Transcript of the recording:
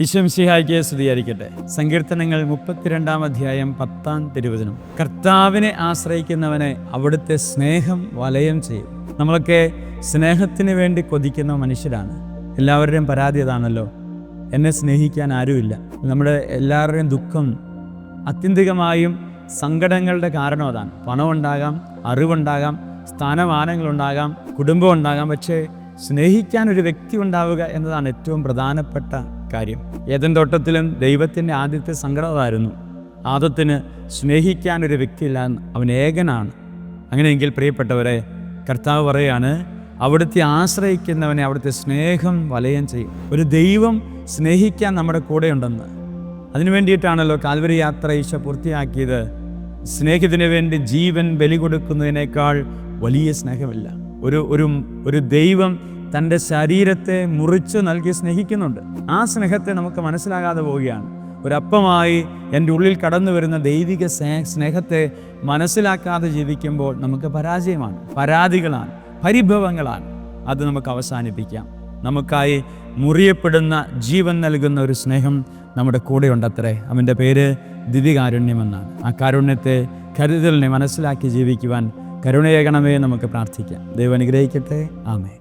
ഈശോമിശിഹായ്ക്ക് സ്തുതിയായിരിക്കട്ടെ. സങ്കീർത്തനങ്ങൾ 32 അധ്യായം 10 തിരുവചനം. കർത്താവിനെ ആശ്രയിക്കുന്നവനെ അവിടുത്തെ സ്നേഹം വലയം ചെയ്യും. നമ്മളൊക്കെ സ്നേഹത്തിന് വേണ്ടി കൊതിക്കുന്ന മനുഷ്യരാണ്. എല്ലാവരുടെയും പരാതി അതാണല്ലോ, എന്നെ സ്നേഹിക്കാൻ ആരുമില്ല. നമ്മുടെ എല്ലാവരുടെയും ദുഃഖം ആത്യന്തികമായും സങ്കടങ്ങളുടെ കാരണം അതാണ്. പണമുണ്ടാകാം, അറിവുണ്ടാകാം, സ്ഥാനമാനങ്ങളുണ്ടാകാം, കുടുംബം ഉണ്ടാകാം, പക്ഷേ സ്നേഹിക്കാൻ ഒരു വ്യക്തി ഉണ്ടാവുക എന്നതാണ് ഏറ്റവും പ്രധാനപ്പെട്ട കാര്യം. ഏദൻ തോട്ടത്തിലും ദൈവത്തിൻ്റെ ആദ്യത്തെ സങ്കടമായിരുന്നു, ആദത്തിന് സ്നേഹിക്കാൻ ഒരു വ്യക്തിയില്ല, അവൻ ഏകനാണ്. അങ്ങനെയെങ്കിൽ പ്രിയപ്പെട്ടവരെ, കർത്താവ് പറയാണ്, അവിടുത്തെ ആശ്രയിക്കുന്നവനെ അവിടുത്തെ സ്നേഹം വലയം ചെയ്യും. ഒരു ദൈവം സ്നേഹിക്കാൻ നമ്മുടെ കൂടെയുണ്ടെന്ന്. അതിനു വേണ്ടിയിട്ടാണല്ലോ കാൽവരി യാത്ര ഈശോ പൂർത്തിയാക്കിയത്. സ്നേഹത്തിന് വേണ്ടി ജീവൻ ബലി കൊടുക്കുന്നതിനേക്കാൾ വലിയ സ്നേഹമില്ല. ഒരു ദൈവം തൻ്റെ ശരീരത്തെ മുറിച്ച് നൽകി സ്നേഹിക്കുന്നുണ്ട്. ആ സ്നേഹത്തെ നമുക്ക് മനസ്സിലാകാതെ പോവുകയാണ്. ഒരപ്പമായി എൻ്റെ ഉള്ളിൽ കടന്നു വരുന്ന ദൈവിക സ്നേഹത്തെ മനസ്സിലാക്കാതെ ജീവിക്കുമ്പോൾ നമുക്ക് പരാജയമാണ്, പരാതികളാണ്, പരിഭവങ്ങളാണ്. അത് നമുക്ക് അവസാനിപ്പിക്കാം. നമുക്കായി മുറിയപ്പെടുന്ന ജീവൻ നൽകുന്ന ഒരു സ്നേഹം നമ്മുടെ കൂടെ ഉണ്ടത്രേ. അവൻ്റെ പേര് ദിവ്യകാരുണ്യമെന്നാണ്. ആ കാരുണ്യത്തെ, കരുതലിനെ മനസ്സിലാക്കി ജീവിക്കുവാൻ കരുണയേകണമേ നമുക്ക് പ്രാർത്ഥിക്കാം. ദൈവം അനുഗ്രഹിക്കട്ടെ. ആമേൻ.